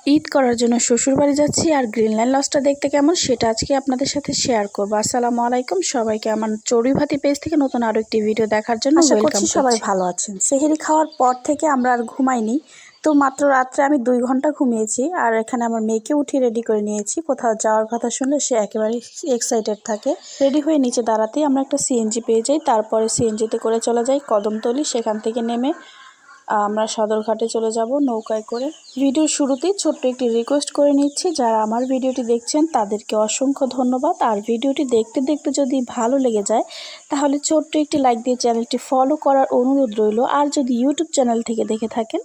ঈদ করার জন্য শ্বশুরবাড়ি যাচ্ছি আর গ্রিনল্যান্ড লজটা দেখতে কেমন সেটা আজকে আপনাদের সাথে শেয়ার করবো। আসসালামু আলাইকুম সবাইকে আমার চড়ুইভাতি পেজ থেকে নতুন আরো একটি ভিডিও দেখার জন্য আশা ওয়েলকাম করছি সবাই ভালো আছেন। সেহরি খাওয়ার পর থেকে আমরা আর ঘুমাইনি, তো মাত্র রাত্রে আমি 2 ঘন্টা ঘুমিয়েছি। আর এখানে আমার মেয়েকে উঠিয়ে রেডি করে নিয়েছি। কোথাও যাওয়ার কথা শুনলে সে একেবারে এক্সাইটেড থাকে। রেডি হয়ে নিচে দাঁড়াতেই আমরা একটা সিএনজি পেয়ে যাই। তারপরে সিএনজিতে করে চলে যাই কদমতলী। সেখান থেকে নেমে আমরা সদরঘাটে চলে যাব নৌকায় করে। ভিডিওর শুরুতেই ছোট্ট একটি রিকোয়েস্ট করে নিচ্ছি, যারা আমার ভিডিওটি দেখছেন তাদেরকে অসংখ্য ধন্যবাদ। আর ভিডিওটি দেখতে দেখতে যদি ভালো লেগে যায় তাহলে ছোট্ট একটি লাইক দিয়ে চ্যানেলটি ফলো করার অনুরোধ রইল। আর যদি ইউটিউব চ্যানেল থেকে দেখে থাকেন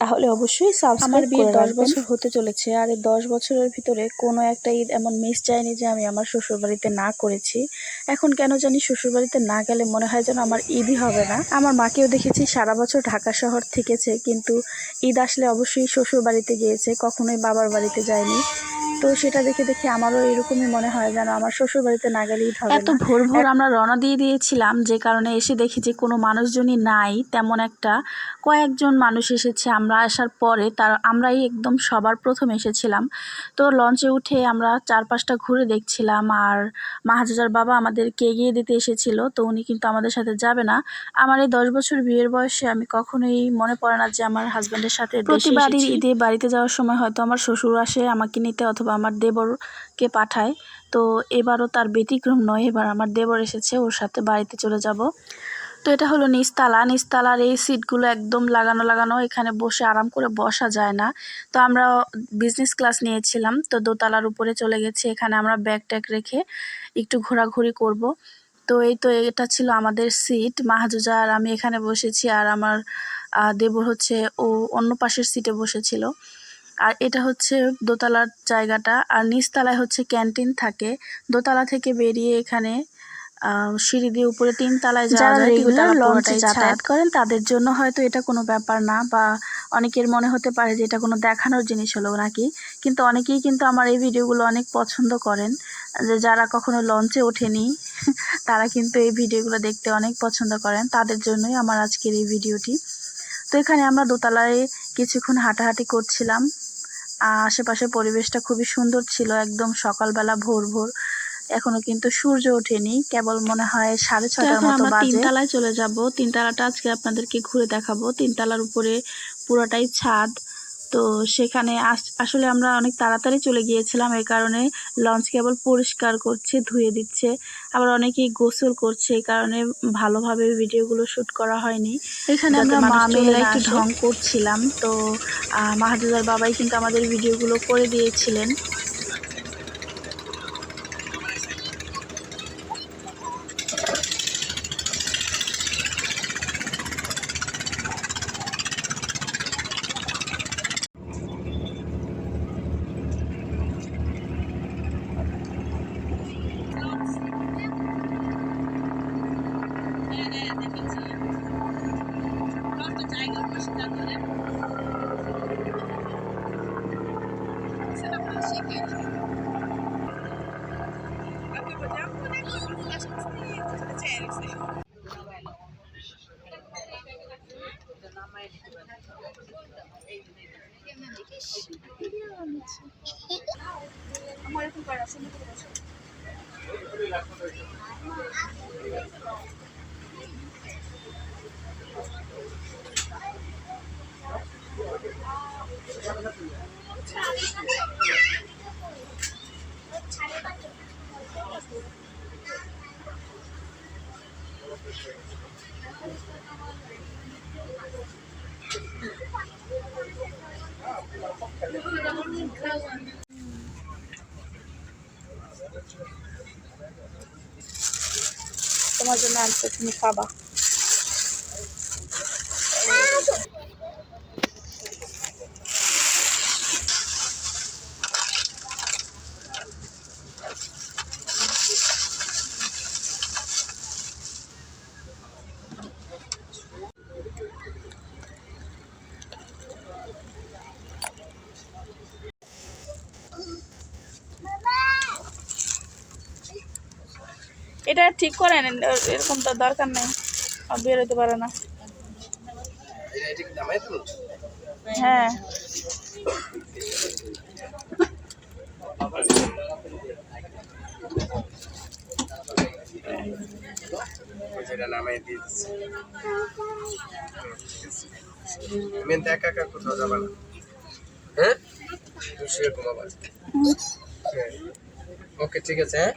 তাহলে অবশ্যই সাবস্ক্রাইব করে রাখবেন। আমার বিয়ে 10 বছর হতে চলেছে, আর এই 10 বছরের ভিতরে কোনো একটা ঈদ এমন মিস যায়নি যে আমি আমার শ্বশুরবাড়িতে না করেছি। এখন কেন জানি শ্বশুরবাড়িতে না গেলে মনে হয় যেন আমার ঈদই হবে না। আমার মাকেও দেখেছি সারা বছর ঢাকা শহর থেকেছে, কিন্তু ঈদ আসলে অবশ্যই শ্বশুরবাড়িতে গিয়েছে, কখনোই বাবার বাড়িতে যায়নি। তো সেটা দেখে দেখে আমারও এরকমই মনে হয় যেন আমার শ্বশুরবাড়িতে না গেলে ঈদ হবে না। এত ভোর ভোর আমরা রওনা দিয়ে দিয়েছিলাম, যে কারণে এসে দেখি যে কোনো মানুষজনই নাই তেমন একটা। কয়েকজন মানুষ এসেছে আমরা আসার পরে, আমরাই একদম সবার প্রথম এসেছিলাম। তো লঞ্চে উঠে আমরা চারপাশটা ঘুরে দেখছিলাম। আর মাহাজার বাবা আমাদেরকে এগিয়ে দিতে এসেছিল, তো উনি কিন্তু আমাদের সাথে যাবে না। আমার এই 10 বছর বিয়ের বয়সে আমি কখনোই মনে পড়ে না যে আমার হাজব্যান্ডের সাথে প্রতিবারই ঈদে বাড়িতে যাওয়ার সময় হয়তো আমার শ্বশুর আসে আমাকে নিতে, অথবা আমার দেবরকে পাঠায়। তো এবারও তার ব্যতিক্রম নয়, এবার আমার দেবর এসেছে, ওর সাথে বাড়িতে চলে যাব। তো এটা হলো নিচতলার এই সিটগুলো একদম লাগানো, এখানে বসে আরাম করে বসা যায় না। তো আমরা বিজনেস ক্লাস নিয়েছিলাম, তো দোতলার উপরে চলে গেছি। এখানে আমরা ব্যাগ ট্যাগ রেখে একটু ঘোরাঘুরি করব। তো এটা ছিল আমাদের সিট। মাহজুজা আর আমি এখানে বসেছি, আর আমার দেবর হচ্ছে ও অন্য পাশের সিটে বসেছিল। আর এটা হচ্ছে দোতলার জায়গাটা, আর নিচতলায় হচ্ছে ক্যান্টিন থাকে। দোতলা থেকে বেরিয়ে এখানে সিঁড়ি দিয়ে উপরে 3 তলায় যাওয়া যায়। রেগুলার লঞ্চে যাতায়াত করেন তাদের জন্য হয়তো এটা কোনো ব্যাপার না, বা অনেকের মনে হতে পারে যে এটা কোনো দেখানোর জিনিস হলো নাকি। কিন্তু অনেকেই কিন্তু আমার এই ভিডিওগুলো অনেক পছন্দ করেন, যে যারা কখনো লঞ্চে ওঠেনি তারা কিন্তু এই ভিডিওগুলো দেখতে অনেক পছন্দ করেন। তাদের জন্যই আমার আজকের এই ভিডিওটি। তো এখানে আমরা দোতলায় কিছুক্ষণ হাঁটাহাঁটি করছিলাম। আশেপাশে পরিবেশটা খুবই সুন্দর ছিল, একদম সকালবেলা ভোর ভোর। এখনো কিন্তু সূর্য ওঠেনি, কেবল মনে হয় 6:30টার মতো বাজে। 3 তলায় চলে যাব। 3 তলাটা আজকে আপনাদেরকে ঘুরে দেখাবো। 3 তলার উপরে পুরোটাই ছাদ। তো সেখানে আসলে আমরা অনেক তাড়াতাড়ি চলে গিয়েছিলাম, এই কারণে লঞ্চ কেবল পরিষ্কার করছে, ধুয়ে দিচ্ছে। আবার অনেকেই গোসল করছে, এই কারণে ভালোভাবে ভিডিওগুলো শ্যুট করা হয়নি। এখানে আমরা মা মেয়েরা একটু ঢং করছিলাম। তো মাহাজুদার বাবাই কিন্তু আমাদের ভিডিওগুলো করে দিয়েছিলেন। তোমার জন্য আনতে, তুমি খাবা। এটা ঠিক করেন, এরকম তো দরকার নেই, আর বের হতে পারে না। হ্যাঁ দিয়ে দিচ্ছি। তুমি একা একা কোথাও যাবা না, হ্যাঁ? তুমি শুয়ে ঘুমাবা। হ্যাঁ, ওকে, ঠিক আছে, হ্যাঁ।